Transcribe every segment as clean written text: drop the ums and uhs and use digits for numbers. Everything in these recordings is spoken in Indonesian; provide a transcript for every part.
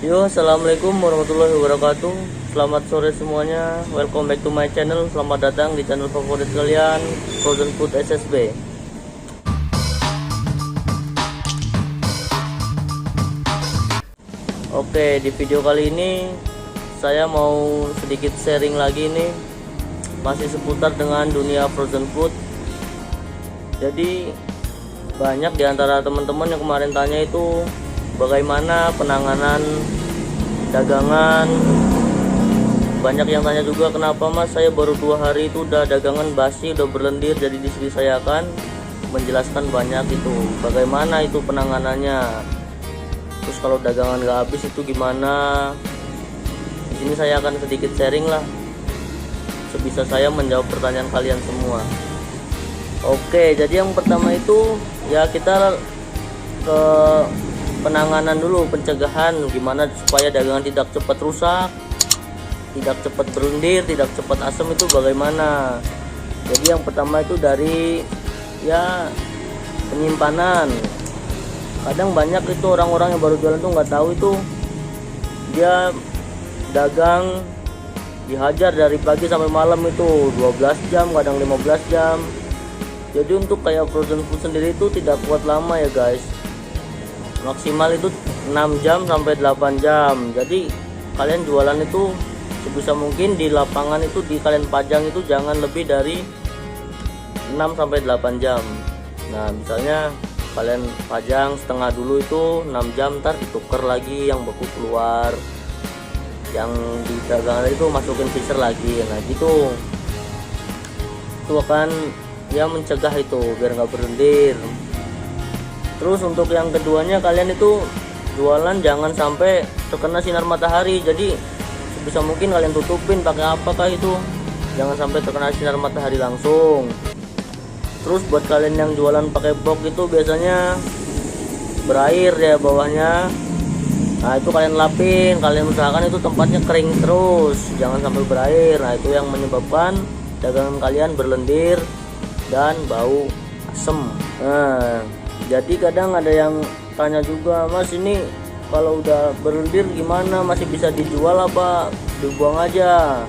Yo, assalamualaikum warahmatullahi wabarakatuh. Selamat sore semuanya. Welcome back to my channel. Selamat datang di channel favorit kalian, Frozen Food SSB. Oke, di video kali ini saya mau sedikit sharing lagi nih, masih seputar dengan dunia frozen food. Jadi banyak di antara teman-teman yang kemarin tanya itu bagaimana penanganan dagangan. Banyak yang tanya juga, kenapa mas saya baru 2 hari itu udah dagangan basi, udah berlendir. Jadi di sini saya akan menjelaskan banyak itu bagaimana itu penanganannya. Terus kalau dagangan nggak habis itu gimana. Di sini saya akan sedikit sharing lah, sebisa saya menjawab pertanyaan kalian semua. Oke, jadi yang pertama itu ya kita ke penanganan dulu, pencegahan gimana supaya dagangan tidak cepat rusak, tidak cepat berlendir, tidak cepat asam, itu bagaimana. Jadi yang pertama itu dari ya penyimpanan. Kadang banyak itu orang-orang yang baru jualan tuh nggak tahu itu dia dagang dihajar dari pagi sampai malam itu 12 jam, kadang 15 jam. Jadi untuk kayak frozen food sendiri itu tidak kuat lama ya guys, maksimal itu 6 jam sampai 8 jam. Jadi kalian jualan itu sebisa mungkin di lapangan itu di kalian pajang itu jangan lebih dari 6 sampai 8 jam. Nah misalnya kalian pajang setengah dulu itu 6 jam, ntar ditukar lagi, yang beku keluar, yang di dagangan itu masukin freezer lagi. Nah gitu, itu akan ya mencegah itu biar nggak berlendir. Terus untuk yang keduanya, kalian itu jualan jangan sampai terkena sinar matahari. Jadi sebisa mungkin kalian tutupin pakai apakah itu, jangan sampai terkena sinar matahari langsung. Terus buat kalian yang jualan pakai box itu biasanya berair ya bawahnya. Nah itu kalian lapin, kalian usahakan itu tempatnya kering terus, jangan sampai berair. Nah itu yang menyebabkan dagangan kalian berlendir dan bau asem. Nah jadi kadang ada yang tanya juga, mas ini kalau udah berlendir gimana, masih bisa dijual apa dibuang aja?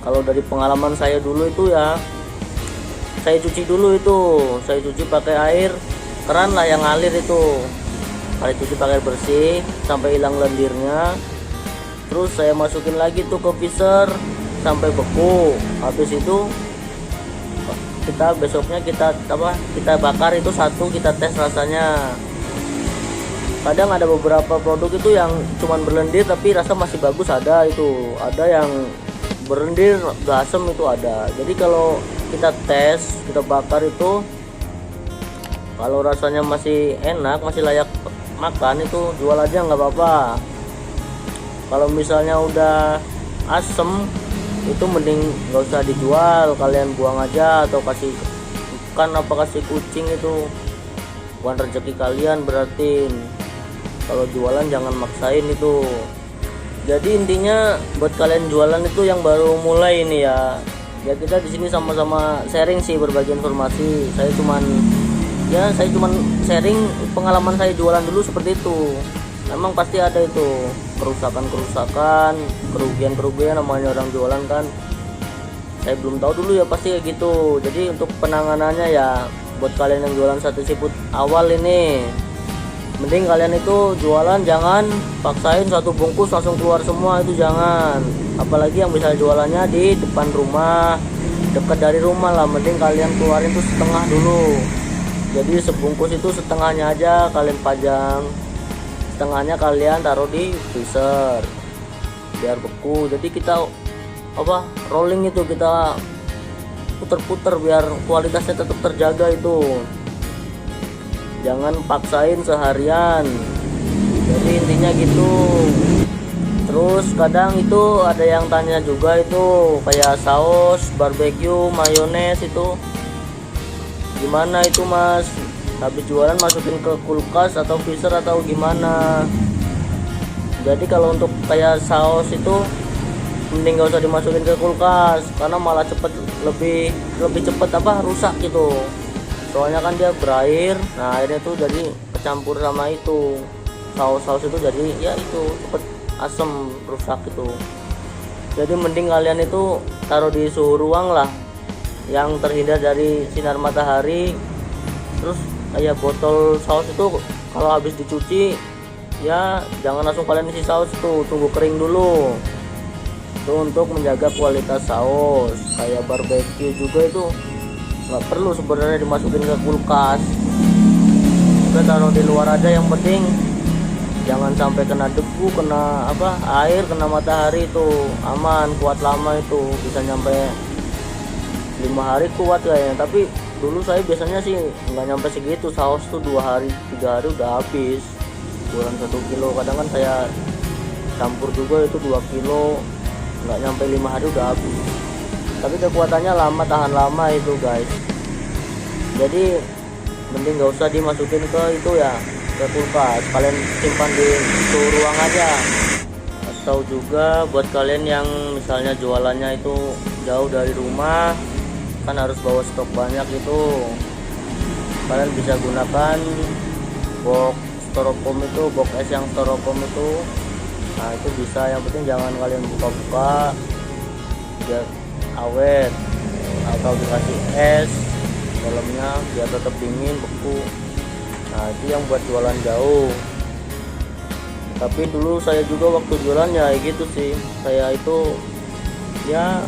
Kalau dari pengalaman saya dulu itu ya, saya cuci dulu itu, saya cuci pakai air keran lah yang ngalir itu, kali cuci pakai air bersih sampai hilang lendirnya. Terus saya masukin lagi tuh ke freezer sampai beku. Habis itu kita besoknya kita bakar itu satu, kita tes rasanya. Kadang ada beberapa produk itu yang cuman berlendir tapi rasa masih bagus, ada itu, ada yang berlendir gak asem itu ada. Jadi kalau kita tes, kita bakar itu, kalau rasanya masih enak, masih layak makan, itu jual aja nggak apa-apa. Kalau misalnya udah asem itu mending nggak usah dijual, kalian buang aja atau kasih ikan apa kasih kucing, itu bukan rezeki kalian berarti. Kalau jualan jangan maksain itu. Jadi intinya buat kalian jualan itu yang baru mulai ini ya kita di sini sama-sama sharing sih, berbagi informasi. Saya cuman sharing pengalaman saya jualan dulu seperti itu. Memang pasti ada itu kerusakan, kerugian namanya orang jualan kan. Saya belum tahu dulu ya, pasti kayak gitu. Jadi untuk penanganannya ya buat kalian yang jualan sate seafood awal ini, mending kalian itu jualan jangan paksain satu bungkus langsung keluar semua, itu jangan. Apalagi yang bisa jualannya di depan rumah, dekat dari rumah lah, mending kalian keluarin tuh setengah dulu. Jadi sebungkus itu setengahnya aja kalian pajang, setengahnya kalian taruh di freezer biar beku. Jadi kita rolling itu, kita puter-puter biar kualitasnya tetap terjaga itu. Jangan paksain seharian. Jadi intinya gitu. Terus kadang itu ada yang tanya juga itu kayak saus, barbecue, mayones itu gimana itu mas, habis jualan masukin ke kulkas atau freezer atau gimana? Jadi kalau untuk kayak saus itu mending gak usah dimasukin ke kulkas, karena malah lebih cepet rusak gitu. Soalnya kan dia berair, nah airnya tuh jadi kecampur sama itu saus itu, jadi ya itu cepet asem, rusak itu. Jadi mending kalian itu taruh di suhu ruang lah, yang terhindar dari sinar matahari. Terus kayak botol saus itu kalau habis dicuci ya jangan langsung kalian isi saus tuh, tunggu kering dulu. Itu untuk menjaga kualitas saus. Kayak barbecue juga itu nggak perlu sebenarnya dimasukin ke kulkas, udah taruh di luar aja. Yang penting jangan sampai kena debu, kena air, kena matahari. Itu aman, kuat lama, itu bisa nyampe 5 hari kuat kayaknya. Tapi dulu saya biasanya sih nggak nyampe segitu, saus tuh 2 hari 3 hari udah habis, kurang 1 kilo. Kadang kan saya campur juga itu 2 kilo, nggak nyampe 5 hari udah habis. Tapi kekuatannya lama, tahan lama itu guys. Jadi mending nggak usah dimasukin ke itu ya, ke kulkas, kalian simpan di suhu ruang aja. Atau juga buat kalian yang misalnya jualannya itu jauh dari rumah, kan harus bawa stok banyak, itu kalian bisa gunakan box styrofoam itu, box es yang styrofoam itu. Nah itu bisa, yang penting jangan kalian buka-buka biar awet, atau dikasih es dalamnya biar tetap dingin, beku. Nah itu yang buat jualan jauh. Tapi dulu saya juga waktu jualan ya gitu sih, saya itu ya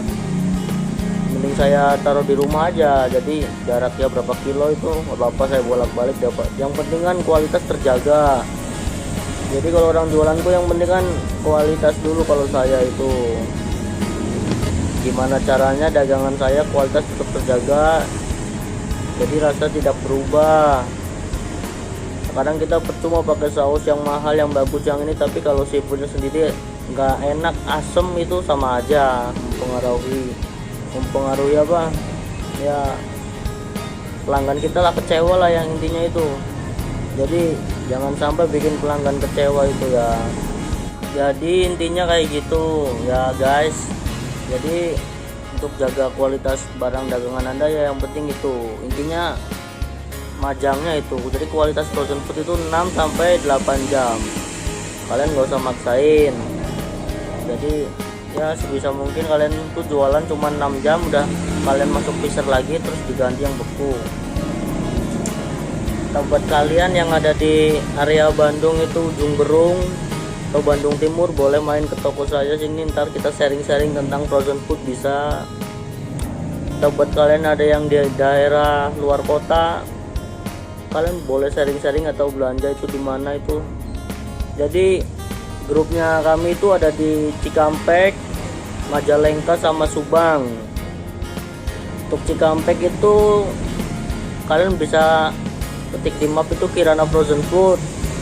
mending saya taruh di rumah aja. Jadi jaraknya berapa kilo itu nggak apa-apa, saya bolak-balik dapat. Yang penting kan kualitas terjaga. Jadi kalau orang jualanku yang penting kan kualitas dulu. Kalau saya itu gimana caranya dagangan saya kualitas tetap terjaga, jadi rasa tidak berubah. Kadang kita percuma pakai saus yang mahal, yang bagus, yang ini, tapi kalau seafoodnya sendiri nggak enak, asem, itu sama aja mempengaruhi apa ya, pelanggan kita lah kecewa lah, yang intinya itu. Jadi jangan sampai bikin pelanggan kecewa itu ya. Jadi intinya kayak gitu ya guys. Jadi untuk jaga kualitas barang dagangan Anda ya, yang penting itu intinya majangnya itu. Jadi kualitas frozen food itu 6 sampai 8 jam. Kalian nggak usah maksain. Jadi ya sebisa mungkin kalian tuh jualan cuma 6 jam, udah kalian masuk freezer lagi, terus diganti yang beku. Tempat kalian yang ada di area Bandung itu, Ujung Berung atau Bandung Timur, boleh main ke toko saya sini, ntar kita sharing-sharing tentang frozen food bisa. Atau buat kalian ada yang di daerah luar kota, kalian boleh sharing-sharing atau belanja itu di mana itu. Jadi grupnya kami itu ada di Cikampek, Majalengka sama Subang. Untuk Cikampek itu kalian bisa ketik di map itu Kirana Frozen Food,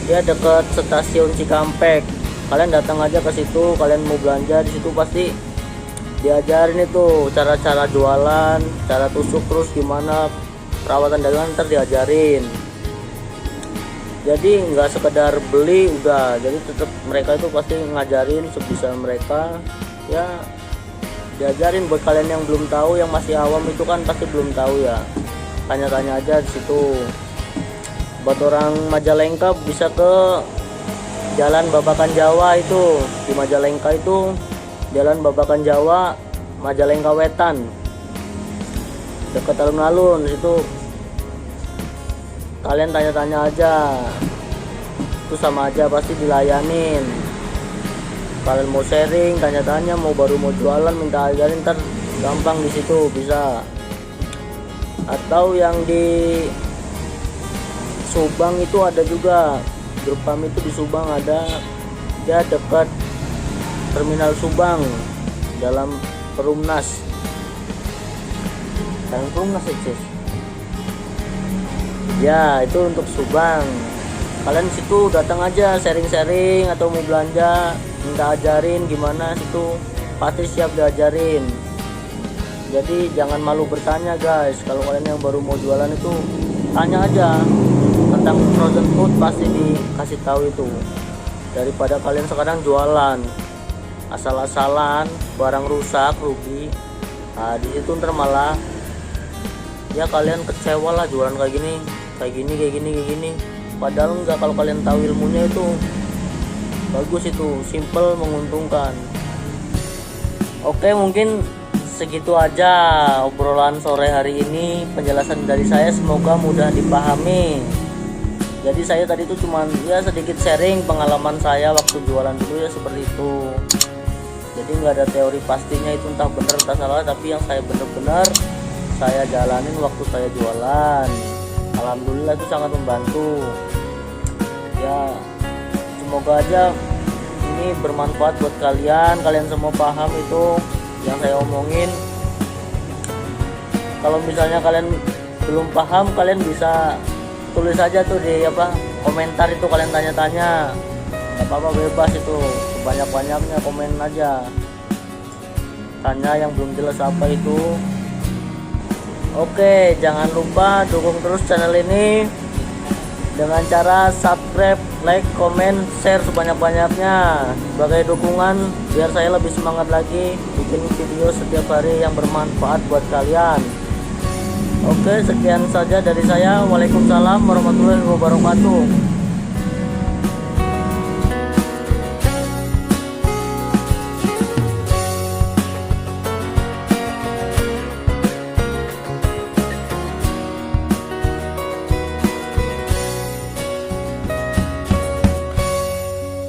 dia dekat stasiun Cikampek. Kalian datang aja ke situ, kalian mau belanja di situ pasti diajarin itu cara-cara jualan, cara tusuk, terus gimana perawatan dagangan, ntar diajarin. Jadi nggak sekedar beli udah, jadi tetap mereka itu pasti ngajarin sebisa mereka ya, diajarin. Buat kalian yang belum tahu, yang masih awam itu kan pasti belum tahu ya, tanya-tanya aja di situ. Buat orang Majalengka bisa ke Jalan Babakan Jawa itu, di Majalengka itu Jalan Babakan Jawa, Majalengka Wetan, dekat alun-alun situ. Kalian tanya-tanya aja, itu sama aja pasti dilayanin. Kalian mau sharing, tanya-tanya, mau baru mau jualan, minta ajarin, ntar gampang di situ bisa. Atau yang di Subang itu ada juga, grup kami itu di Subang ada, dia dekat Terminal Subang, dalam Perumnas. Dalam Perumnas itu ya, itu untuk Subang. Kalian situ datang aja sharing-sharing, atau mau belanja minta ajarin gimana, situ pasti siap diajarin. Jadi jangan malu bertanya guys. Kalau kalian yang baru mau jualan itu tanya aja tentang frozen food, pasti dikasih tahu itu. Daripada kalian sekarang jualan asal-asalan, barang rusak, rugi. Nah di situ ntar malah ya kalian kecewa lah, jualan kayak gini. Padahal enggak, kalau kalian tahu ilmunya itu bagus itu, simple, menguntungkan. Oke, mungkin segitu aja obrolan sore hari ini, penjelasan dari saya, semoga mudah dipahami. Jadi saya tadi itu cuman ya sedikit sharing pengalaman saya waktu jualan dulu ya, seperti itu. Jadi nggak ada teori pastinya itu entah benar entah salah, tapi yang saya benar-benar saya jalanin waktu saya jualan. Alhamdulillah itu sangat membantu. Ya semoga aja ini bermanfaat buat kalian semua paham itu yang saya omongin. Kalau misalnya kalian belum paham, kalian bisa tulis aja tuh di komentar itu, kalian tanya-tanya, nggak apa-apa, bebas itu, sebanyak-banyaknya komen aja, tanya yang belum jelas apa itu. Oke, jangan lupa dukung terus channel ini dengan cara subscribe, like, komen, share sebanyak-banyaknya sebagai dukungan biar saya lebih semangat lagi bikin video setiap hari yang bermanfaat buat kalian. Oke, sekian saja dari saya. Waalaikumsalam warahmatullahi wabarakatuh.